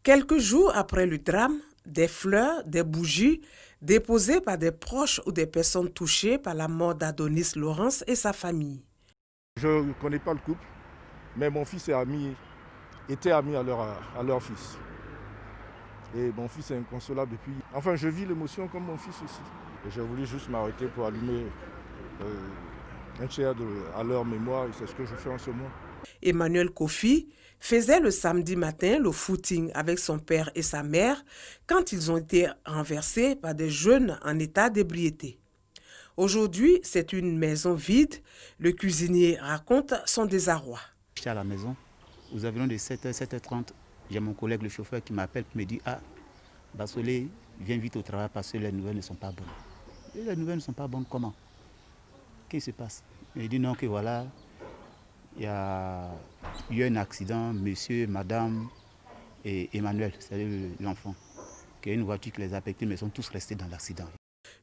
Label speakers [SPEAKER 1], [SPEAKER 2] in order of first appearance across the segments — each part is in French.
[SPEAKER 1] Quelques jours après le drame, des fleurs, des bougies déposées par des proches ou des personnes touchées par la mort d'Adonis Lawrence et sa famille.
[SPEAKER 2] Je ne connais pas le couple, mais mon fils était ami à leur fils. Et mon fils est inconsolable depuis. Enfin, je vis l'émotion comme mon fils aussi. Et j'ai voulu juste m'arrêter pour allumer un tiers à leur mémoire, et c'est ce que je fais en ce moment.
[SPEAKER 1] Emmanuel Kofi faisait le samedi matin le footing avec son père et sa mère quand ils ont été renversés par des jeunes en état d'ébriété. Aujourd'hui, c'est une maison vide. Le cuisinier raconte son désarroi.
[SPEAKER 3] J'étais à la maison, aux environs de 7h, 7h30, j'ai mon collègue, le chauffeur, qui m'appelle et me dit « Ah, Bassolé, viens vite au travail parce que les nouvelles ne sont pas bonnes. » Et les nouvelles ne sont pas bonnes comment? Qu'est-ce qui se passe? Il dit non, que voilà, il y a eu un accident, monsieur, madame et Emmanuel, c'est-à-dire l'enfant, qu'il y a une voiture qui les a affectés, mais ils sont tous restés dans l'accident.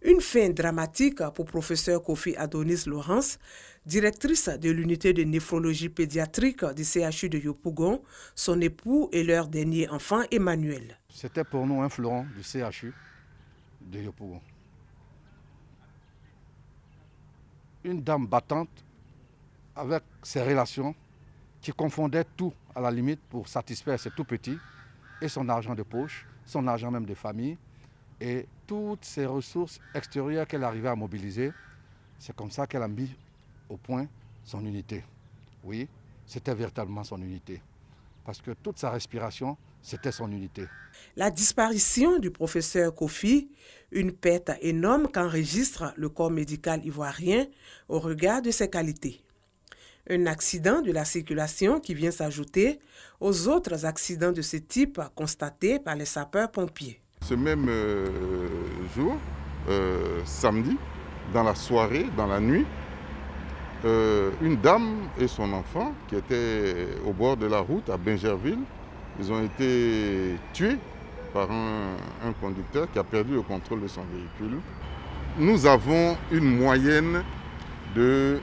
[SPEAKER 1] Une fin dramatique pour professeur Kofi Adonis Lawrence, directrice de l'unité de néphrologie pédiatrique du CHU de Yopougon, son époux et leur dernier enfant Emmanuel.
[SPEAKER 4] C'était pour nous un fleuron du CHU de Yopougon. Une dame battante avec ses relations qui confondait tout à la limite pour satisfaire ses tout petits et son argent de poche, son argent même de famille et toutes ses ressources extérieures qu'elle arrivait à mobiliser. C'est comme ça qu'elle a mis au point son unité. Oui, c'était véritablement son unité parce que toute sa respiration, c'était son unité.
[SPEAKER 1] La disparition du professeur Kofi, une perte énorme qu'enregistre le corps médical ivoirien au regard de ses qualités. Un accident de la circulation qui vient s'ajouter aux autres accidents de ce type constatés par les sapeurs-pompiers.
[SPEAKER 5] Ce même jour, samedi, dans la soirée, dans la nuit, une dame et son enfant qui étaient au bord de la route à Bingerville, ils ont été tués par un conducteur qui a perdu le contrôle de son véhicule. Nous avons une moyenne de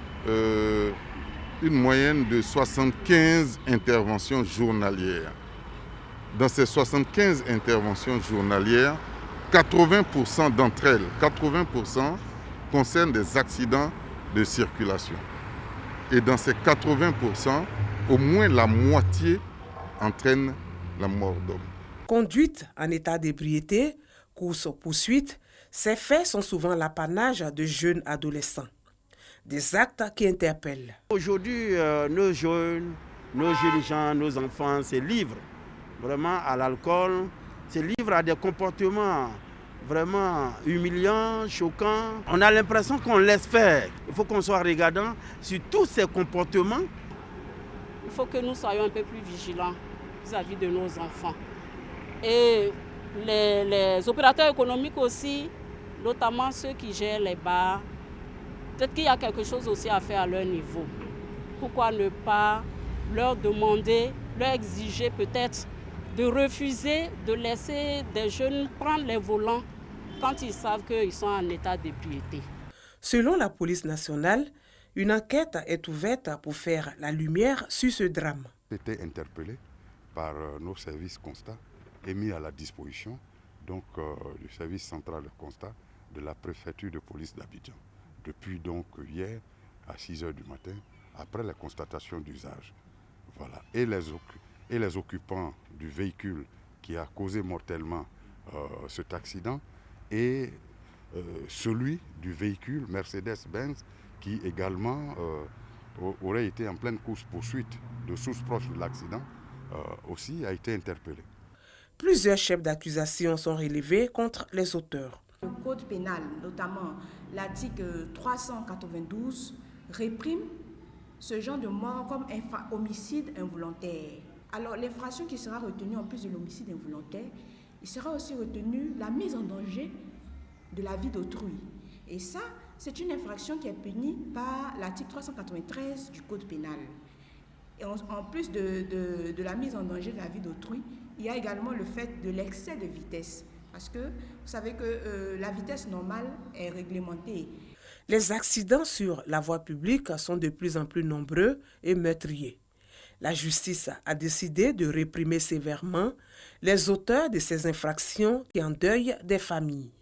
[SPEAKER 5] 75 interventions journalières. Dans ces 75 interventions journalières, 80% d'entre elles, 80% concernent des accidents de circulation. Et dans ces 80%, au moins la moitié entraîne la mort d'homme.
[SPEAKER 1] Conduite en état d'ébriété, course-poursuite, ces faits sont souvent l'apanage de jeunes adolescents. Des actes qui interpellent.
[SPEAKER 6] Aujourd'hui, nos jeunes gens, nos enfants se livrent vraiment à l'alcool, se livrent à des comportements vraiment humiliants, choquants. On a l'impression qu'on laisse faire. Il faut qu'on soit regardant sur tous ces comportements.
[SPEAKER 7] Il faut que nous soyons un peu plus vigilants vis-à-vis de nos enfants. Et les opérateurs économiques aussi, notamment ceux qui gèrent les bars, peut-être qu'il y a quelque chose aussi à faire à leur niveau. Pourquoi ne pas leur demander, leur exiger peut-être de refuser de laisser des jeunes prendre les volants quand ils savent qu'ils sont en état d'ébriété.
[SPEAKER 1] Selon la police nationale, une enquête est ouverte pour faire la lumière sur ce drame.
[SPEAKER 8] J'ai été interpellé par nos services constats et mis à la disposition donc, du service central de constat de la préfecture de police d'Abidjan. Depuis donc hier à 6h du matin, après la constatation d'usage. Voilà. Et les occupants du véhicule qui a causé mortellement cet accident et celui du véhicule Mercedes-Benz qui également aurait été en pleine course-poursuite de sources proches de l'accident, aussi a été interpellé.
[SPEAKER 1] Plusieurs chefs d'accusation sont relevés contre les auteurs.
[SPEAKER 9] Le code pénal, notamment l'article 392, réprime ce genre de mort comme homicide involontaire. Alors l'infraction qui sera retenue en plus de l'homicide involontaire, il sera aussi retenu la mise en danger de la vie d'autrui. Et ça, c'est une infraction qui est punie par l'article 393 du code pénal. Et en plus de la mise en danger de la vie d'autrui, il y a également le fait de l'excès de vitesse. Parce que vous savez que la vitesse normale est réglementée.
[SPEAKER 1] Les accidents sur la voie publique sont de plus en plus nombreux et meurtriers. La justice a décidé de réprimer sévèrement les auteurs de ces infractions qui endeuillent des familles.